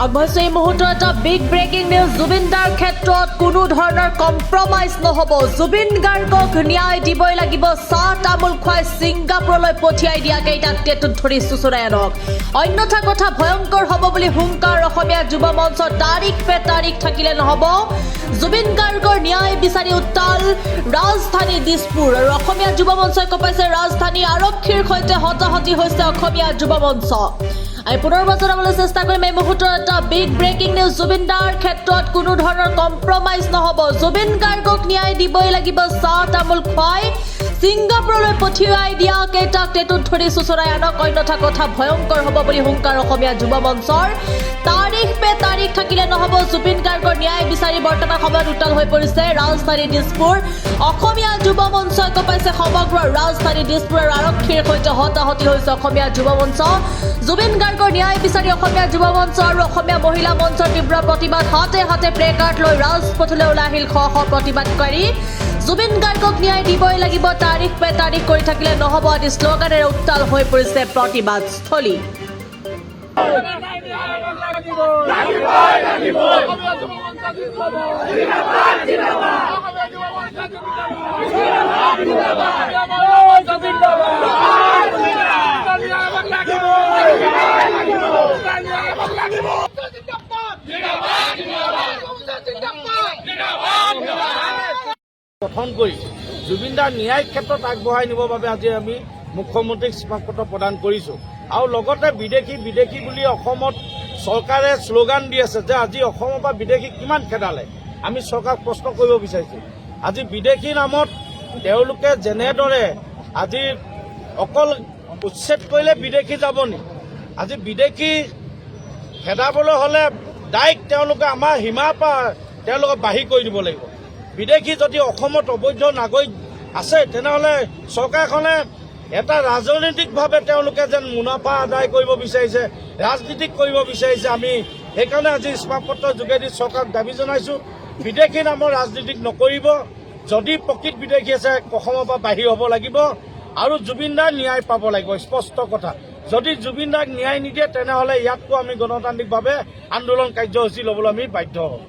আগবাঢ়িছে এই মুহূৰ্তত এটা বিগ ব্ৰেকিং নিউজ। জুবিন দাৰ ক্ষেত্ৰত কোনো ধৰণৰ কম্প্ৰমাইজ নহ'ব। জুবিন গাৰ্গক ন্যায় দিবই লাগিব। চাহ তামোল খুৱাই ছিংগাপুৰলৈ পঠিয়াই দিয়াকে এতিয়া টেটুত ধৰি চুচৰাই আনক। অন্যথা কথা ভয়ংকৰ হ'ব বুলি হুংকাৰ অসমীয়া যুৱ মঞ্চৰ। তাৰিখ পে তাৰিখ থাকিলে নহ'ব। জুবিন গাৰ্গৰ ন্যায় বিচাৰি উত্তাল ৰাজধানী দিছপুৰ। আৰু অসমীয়া যুৱ মঞ্চই কঁপাইছে ৰাজধানী আৰক্ষীৰ সৈতে হতাহতি হৈছে অসমীয়া যুৱ মঞ্চ। আমি পুনৰ জনাবলৈ চেষ্টা কৰিম এই মুহূৰ্তত এটা বিগ ব্ৰেকিং নিউজ। জুবিন দাৰ ক্ষেত্ৰত কোনো ধৰণৰ কম্প্ৰমাইজ নহ'ব। জুবিন গাৰ্গক ন্যায় দিবই লাগিব। চাহ তামোল খুৱাই ছিংগাপুৰলৈ পঠিয়াই দিয়া কেইটাক টেটুত ধৰি চুচৰাই আনক। অন্যথা কথা ভয়ংকৰ হ'ব বুলি হুংকাৰ অসমীয়া যুৱ মঞ্চৰ। তাৰিখ পে তাৰিখ থাকিলে নহ'ব। জুবিন গাৰ্গৰ ন্যায় বিচাৰি বৰ্তমান সময়ত উত্তাল হৈ পৰিছে ৰাজধানী দিছপুৰ। অসমীয়া যুৱ মঞ্চই কঁপাইছে সমগ্ৰ ৰাজধানী দিছপুৰ আৰু আৰক্ষীৰ সৈতে হতাহতি হৈছে অসমীয়া যুৱ মঞ্চ। জুবিন গাৰ্গৰ ন্যায় বিচাৰি অসমীয়া যুৱ মঞ্চ আৰু অসমীয়া মহিলা মঞ্চৰ তীব্ৰ প্ৰতিবাদ। হাতে হাতে প্লে কাৰ্ড লৈ ৰাজপথলৈ ওলাই আহিল শ শ প্ৰতিবাদকাৰী। জুবিন গাৰ্গক ন্যায় দিবই লাগিব। তাৰিখ পে তাৰিখ কৰি থাকিলে নহ'ব আদি শ্লোগানেৰে উত্তাল হৈ পৰিছে প্ৰতিবাদস্থলী। গঠন কৰি জুবিন দাৰ ন্যায়িক ক্ষেত্ৰত আগবঢ়াই নিবৰ বাবে আজি আমি মুখ্যমন্ত্ৰীক স্মাৰকপত্ৰ প্ৰদান কৰিছোঁ। আৰু লগতে বিদেশী বুলি অসমত চৰকাৰে শ্লোগান দি আছে যে আজি অসমৰ পৰা বিদেশী কিমান খেদালে। আমি চৰকাৰক প্ৰশ্ন কৰিব বিচাৰিছোঁ, আজি বিদেশী নামত তেওঁলোকে যেনেদৰে আজি অকল উচ্ছেদ কৰিলে বিদেশী যাব নি? আজি বিদেশী খেদাবলৈ হ'লে ডাইৰেক্ট তেওঁলোকে আমাৰ সীমাৰ পৰা তেওঁলোকক বাহিৰ কৰি দিব লাগিব। বিদেশী যদি অসমত অবৈধ নাগৰিক আছে তেনেহ'লে চৰকাৰখনে এটা ৰাজনৈতিকভাৱে তেওঁলোকে যেন মুনাফা আদায় কৰিব বিচাৰিছে, ৰাজনীতিক কৰিব বিচাৰিছে। আমি সেইকাৰণে আজি স্মাৰকপত্ৰৰ যোগেদি চৰকাৰক দাবী জনাইছোঁ, বিদেশী নামৰ ৰাজনীতিক নকৰিব। যদি প্ৰকৃত বিদেশী আছে অসমৰ পৰা বাহিৰ হ'ব লাগিব আৰু জুবিন দাৰ ন্যায় পাব লাগিব। স্পষ্ট কথা, যদি জুবিন দাক ন্যায় নিদিয়ে তেনেহ'লে ইয়াতকো আমি গণতান্ত্ৰিকভাৱে আন্দোলন কাৰ্যসূচী ল'বলৈ আমি বাধ্য হ'ম।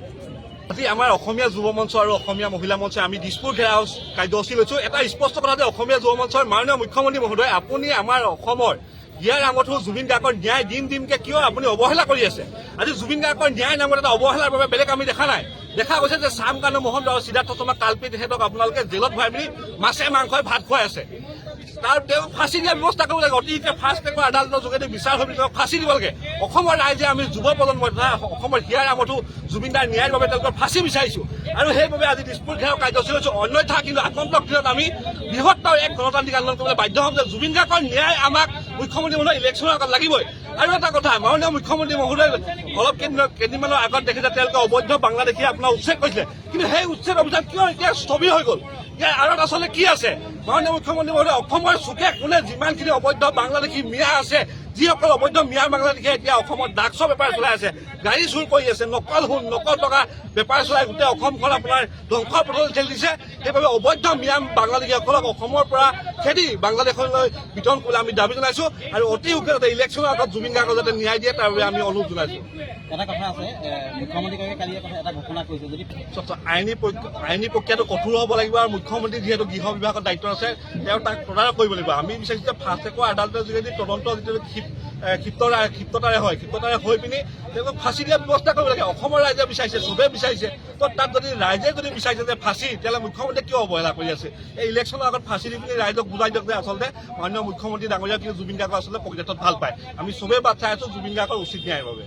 আজি আমাৰ অসমীয়া যুৱ মঞ্চ আৰু অসমীয়া মহিলা মঞ্চে আমি দিছপুৰ ঘেৰাও কাৰ্যসূচী লৈছোঁ। এটা স্পষ্ট কথা যে অসমীয়া যুৱ মঞ্চৰ মাননীয় মুখ্যমন্ত্ৰী মহোদয়, আপুনি আমাৰ অসমৰ ইয়াৰ নামতো জুবিন গাৰ্গৰ ন্যায় দিমকে কিয় আপুনি অৱহেলা কৰি আছে? আজি জুবিন গাৰ্গৰ ন্যায় নামত এটা অৱহেলাৰ বাবে বেলেগ আমি দেখা নাই। দেখা গৈছে যে শ্যাম কানু মহন্ত আৰু সিদ্ধাৰ্থ শৰ্মা কালপি তেখেতক আপোনালোকে জেলত ভৰাই পিনি মাছে মাংসই ভাত খুৱাই আছে। তাৰ তেওঁক ফাঁচি দিয়াৰ ব্যৱস্থা কৰিব লাগে। অতিকে ফাষ্ট ট্ৰেকৰ আদালতৰ যোগেদি বিচাৰ হৈ তেওঁক ফাঁচি দিব লাগে। অসমৰ ৰাইজে আমি যুৱ প্ৰজন্মই তথা অসমৰ হিয়াৰ নামতো জুবিন দাৰ ন্যায়ৰ বাবে তেওঁলোকৰ ফাঁচি বিচাৰিছোঁ আৰু সেইবাবে আজি দিছপুৰ ঘেৰাও কাৰ্যসূচী লৈছোঁ। অন্যথা কিন্তু আগন্তুক দিনত আমি বৃহত্তৰ এক গণতান্ত্ৰিক আন্দোলন কৰিবলৈ বাধ্য হ'ম যে জুবিন গাৰ্গৰ ন্যায় আমাক মুখ্যমন্ত্ৰী মহোদয় ইলেকশ্যনৰ আগত লাগিবই। আৰু এটা কথা, মাননীয় মুখ্যমন্ত্ৰী মহোদয় অলপ কেইদিনমানৰ আগত দেখিছে তেওঁলোকে অবৈধ বাংলাদেশী আপোনাৰ উচ্ছেদ কৰিছিলে, কিন্তু সেই উচ্ছেদ অভিযান কিয় এতিয়া স্থবিৰ হৈ গ'ল? ইয়াৰ আঁৰত আচলতে কি আছে? মাননীয় মুখ্যমন্ত্ৰী মহোদয়, অসমৰ চুকে কোণে যিমানখিনি অবৈধ বাংলাদেশী মিয়া আছে, যিসকল অবৈধ মিয়া বাংলাদেশীয়ে এতিয়া অসমত ড্ৰাগছৰ বেপাৰ চলাই আছে, গাড়ী চুৰ কৰি আছে, নকল সোণ নকল টকা বেপাৰ চলাই গোটেই অসমখন আপোনাৰ ধ্বংসৰ পথলৈ ঠেলি দিছে। সেইবাবে অবৈধ মিয়া বাংলাদেশীসকলক অসমৰ পৰা খেদি বাংলাদেশলৈ বিতৰণ কৰিবলৈ আমি দাবী জনাইছোঁ আৰু অতি সোনকালে ইলেকশ্যনৰ আগত জুবিন গাৰ্গক যাতে ন্যায় দিয়ে তাৰ বাবে আমি অনুৰোধ জনাইছোঁ। এটা কথা আছে, মুখ্যমন্ত্ৰীগৰাকীয়ে কালি এটা ঘোষণা কৰিছে, যদি আইনী প্ৰক্ৰিয়াটো কঠোৰ হ'ব লাগিব আৰু মুখ্যমন্ত্ৰী যিহেতু গৃহ বিভাগৰ দায়িত্ব আছে তেওঁ তাক তদাৰক কৰিব লাগিব। আমি বিচাৰিছোঁ যে ফাষ্ট ট্ৰেকৰ আদালতৰ যোগেদি তদন্ত যিটো ক্ষিপ্ৰতাৰে হৈ পিনি তেওঁলোকক ফাঁচি দিয়াৰ ব্যৱস্থা কৰিব লাগে। অসমৰ ৰাইজে বিচাৰিছে, চবেই বিচাৰিছে, তো তাত যদি ৰাইজে বিচাৰিছে যে ফাঁচি, তেতিয়াহ'লে মুখ্যমন্ত্ৰীয়ে কিয় অৱহেলা কৰি আছে? এই ইলেকশ্যনৰ আগত ফাঁচি দি পিনি ৰাইজক বুজাই দিয়ক যে আচলতে মাননীয় মুখ্যমন্ত্ৰী ডাঙৰীয়া কিন্তু জুবিন গাৰ্গক আচলতে প্ৰকৃতত ভাল পায়। আমি চবেই বাট চাই আছোঁ জুবিন গাৰ্গৰ উচিত ন্যায়ৰ বাবে।